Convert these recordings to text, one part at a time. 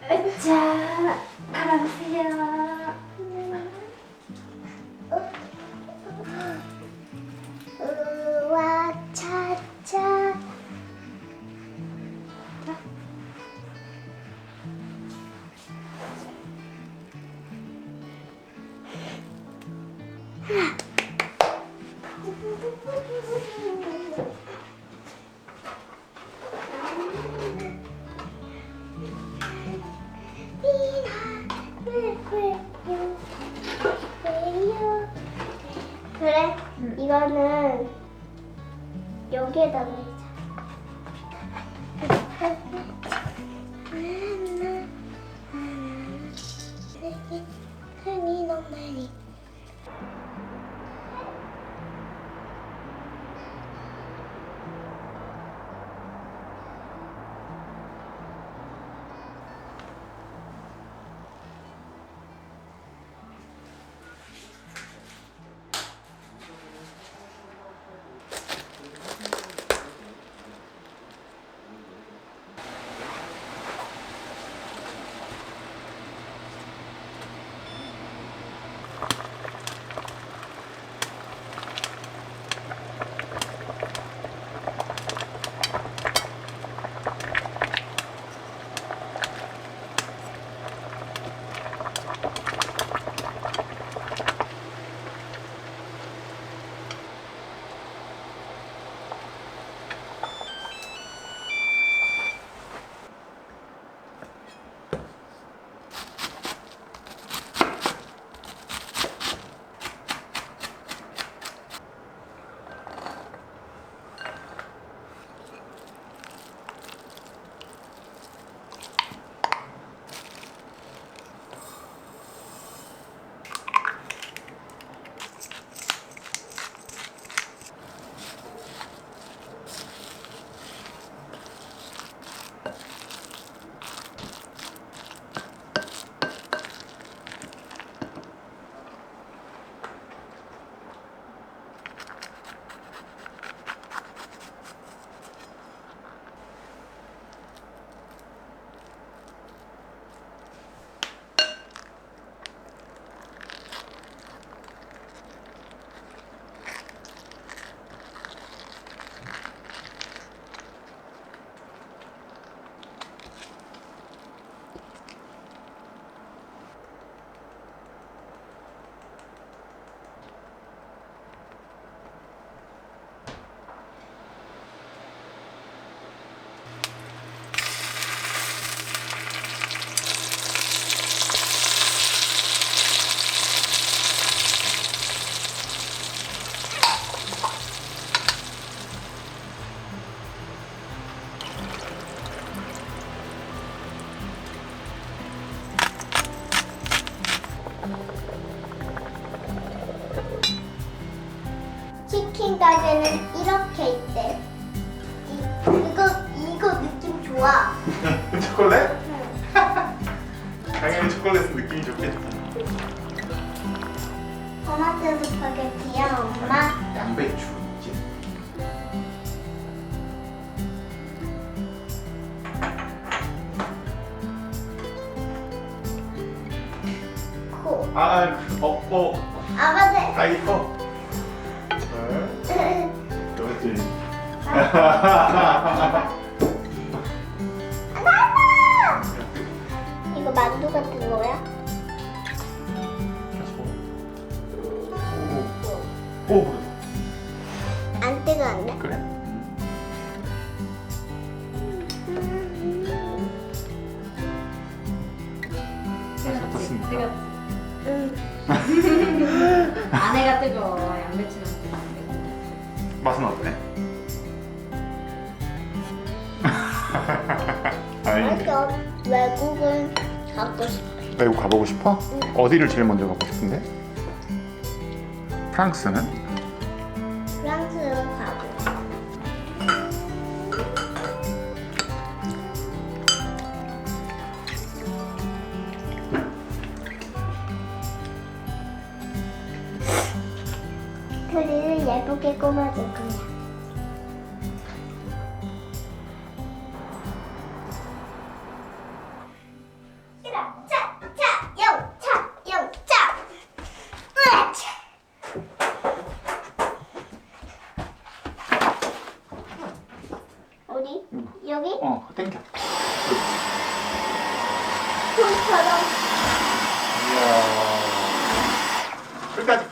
자, 갈아보세요. 우와 차차. 그래, 이거는 여기에다 놓자. 흔히 너무 많이. 치킨 가게는 이렇게 있대. 이거 느낌 좋아. 초콜릿? 응. 당연히 초콜릿은 느낌이 좋겠지. 토마토 스파게티야 엄마. 양배추 있지? 코. 아 맞아. 이뻐. 그렇지. 이거 만두 같은 거야? 오, 안 뜨거운데? 그래? 어떻습니까? 뜨겁지? 응. 안에가 뜨거워. 양배추랑 뜨거워. 맛은 어때? 아니, 맞아. 외국은 가고 싶어. 외국 가보고 싶어? 어디를 제일 먼저 가고 싶은데? 프랑스는? 프랑스로 가고 싶어. 그리를 예쁘게 꾸며줄 거야. 여기? 땡겨. 손처럼. 이야. 끝까지.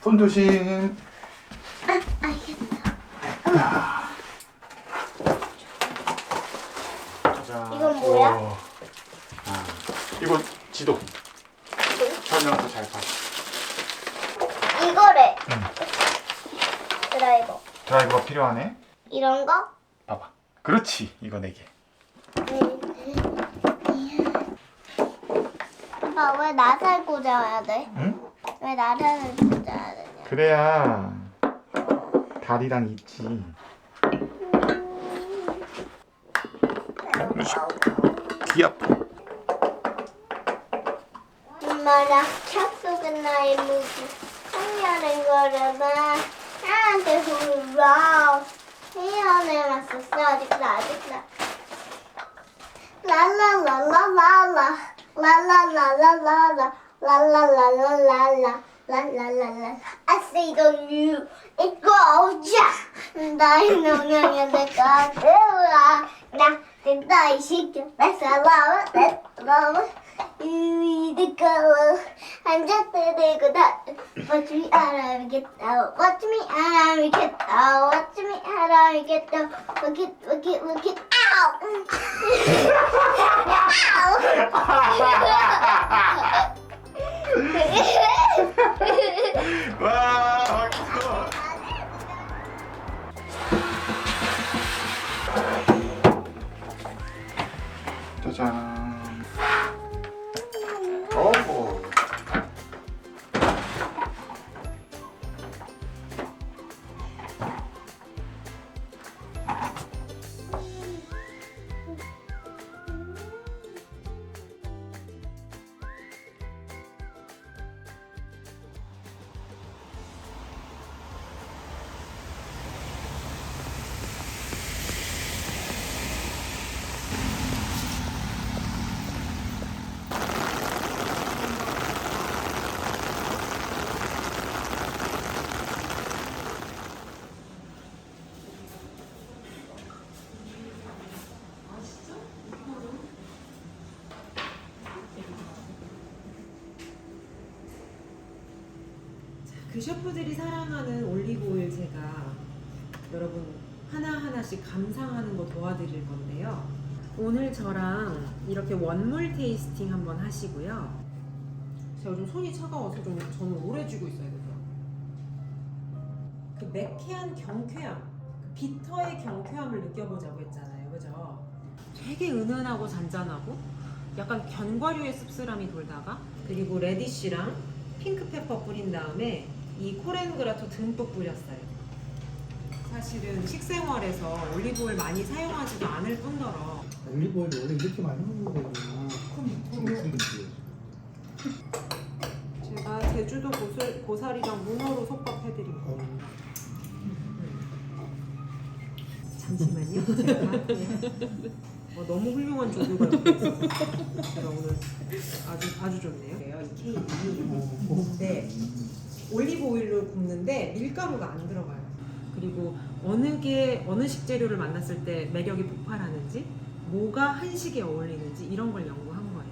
손 조심. 알겠어. 자, 이건 뭐야? 우와. 이거 지도. 설명서 잘 봐. 이거래. 응. 드라이버. 드라이버가 필요하네. 이런 거? 봐봐. 그렇지. 이거 4개. 아빠 왜 나살 꽂아야 돼? 응? 왜 나살을 꽂아야 되냐? 그래야 다리랑 있지. 귀 아파. 엄마랑 착속은 나의 무기. 청년은 걸어봐. 나한테 훌러. 헤어내 맞섰어. 아직도. 랄랄랄랄랄라. 랄랄랄랄랄라. 랄랄랄랄랄라. 랄랄랄라. I say don't you. It goes. 나의 명령에 내가 들어와. 나 된다 이 시켜. Let's love. You the color. 앉았대고 다. Watch me 알아야겠다. Watch me 알아야겠다. Watch me 알아야겠다. Look it. 와, 박수. 짜잔. 오. 그 셰프들이 사랑하는 올리브 오일 제가 여러분 하나하나씩 감상하는 거 도와드릴 건데요. 오늘 저랑 이렇게 원물 테이스팅 한번 하시고요. 제가 요즘 손이 차가워서 좀 저는 오래 쥐고 있어야 돼요. 그 매캐한 경쾌함, 그 비터의 경쾌함을 느껴보자고 했잖아요. 그죠? 되게 은은하고 잔잔하고 약간 견과류의 씁쓸함이 돌다가 그리고 레디쉬랑 핑크페퍼 뿌린 다음에 이 코렌그라토 듬뿍 뿌렸어요. 사실은 식생활에서 올리브오일 많이 사용하지도 않을 뿐더러 올리브오일 원래 이렇게 많이 먹는 거구나. 제가 제주도 고사리랑 문어로 솥밥 해드린 거. 잠시만요. 제가 너무 훌륭한 조교가 옆에 있어서 제가 오늘 아주 좋네요. 이 케이크이 네, 올리브 오일로 굽는데 밀가루가 안 들어가요. 그리고 어느 식재료를 만났을 때 매력이 폭발하는지, 뭐가 한식에 어울리는지 이런 걸 연구한 거예요.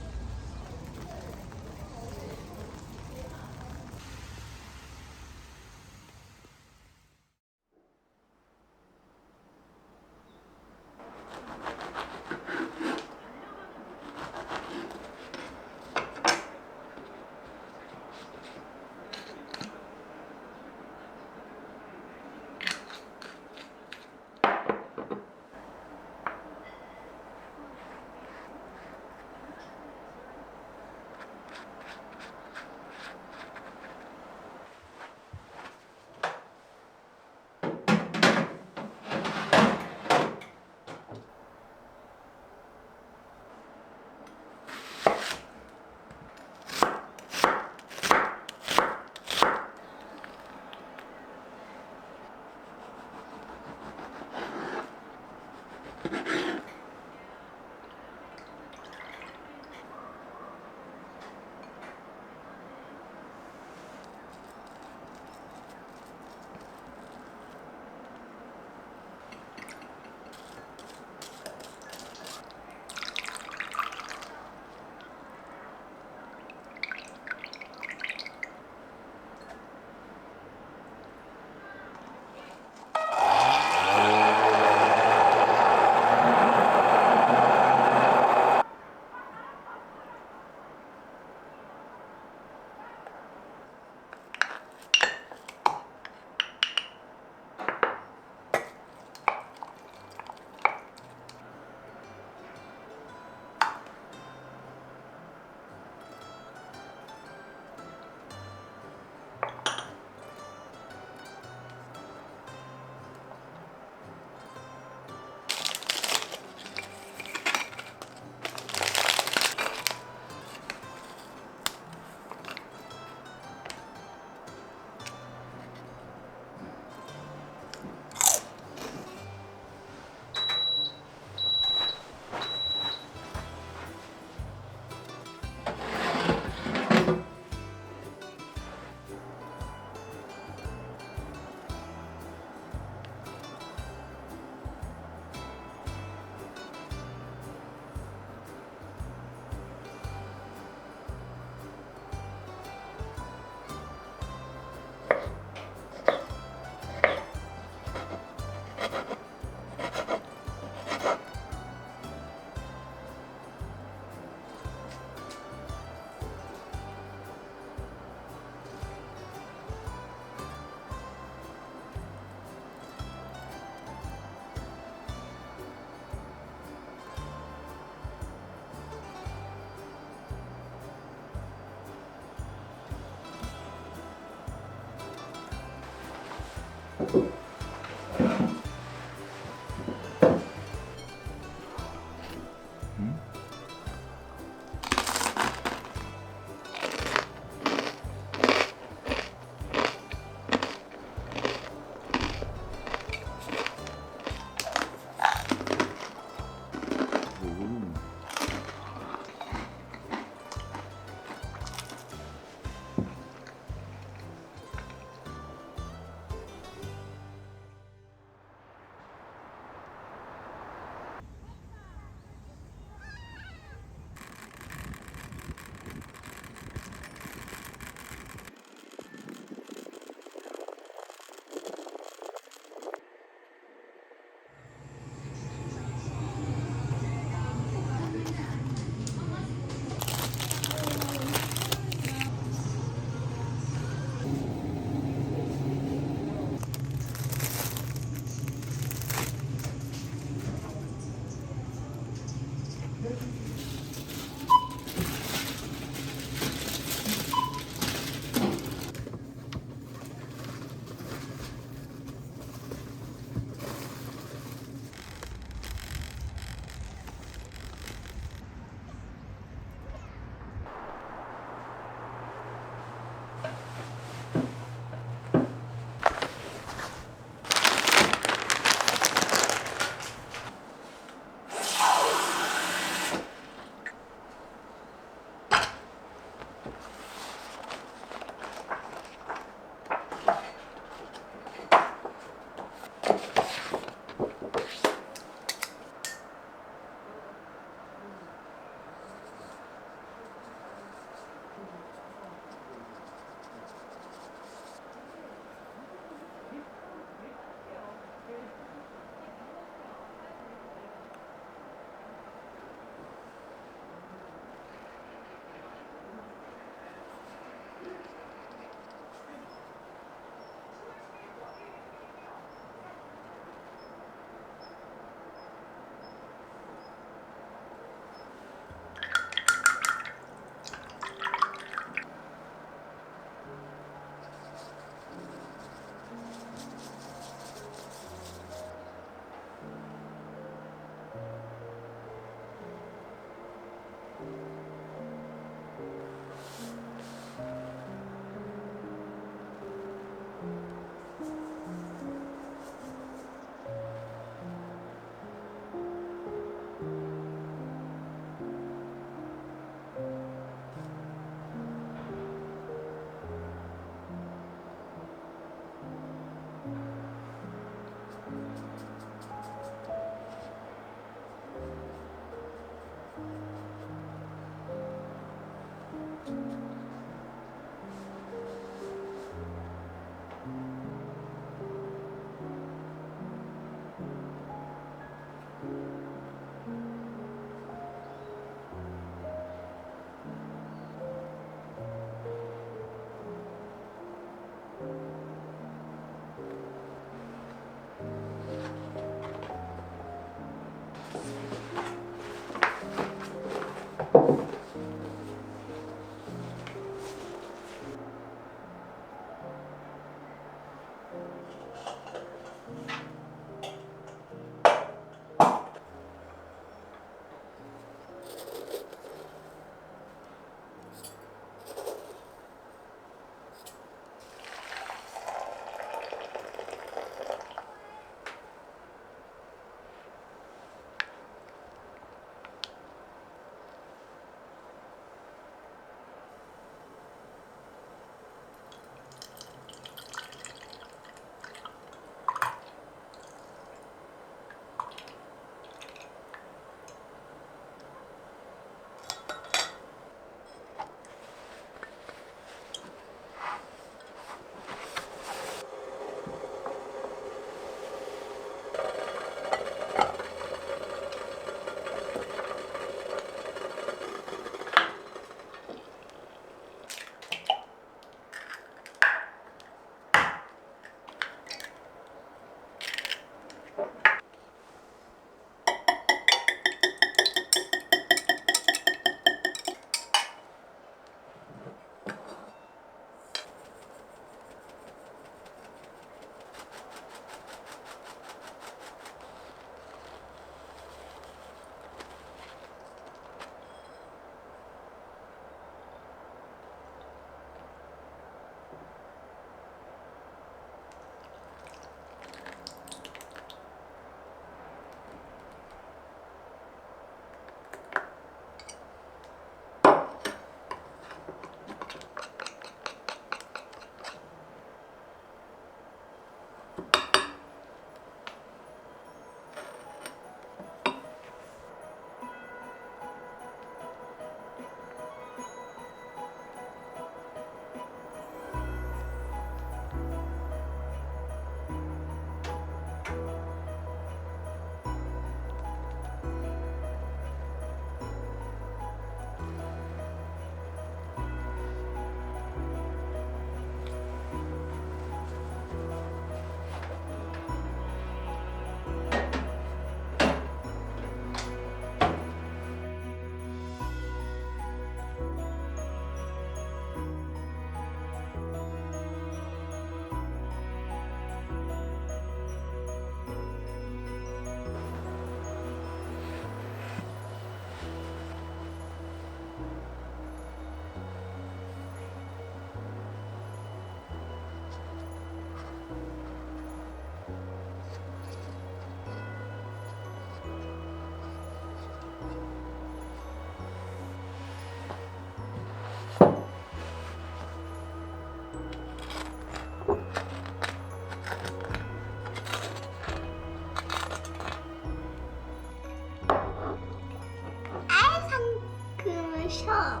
쳐.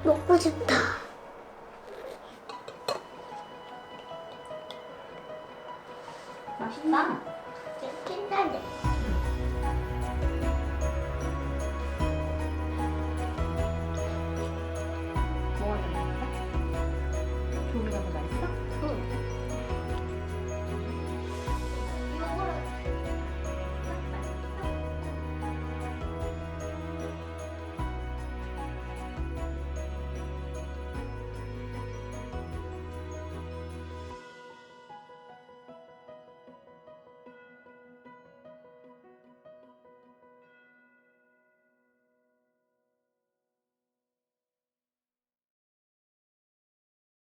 먹고 싶다. 맛있다.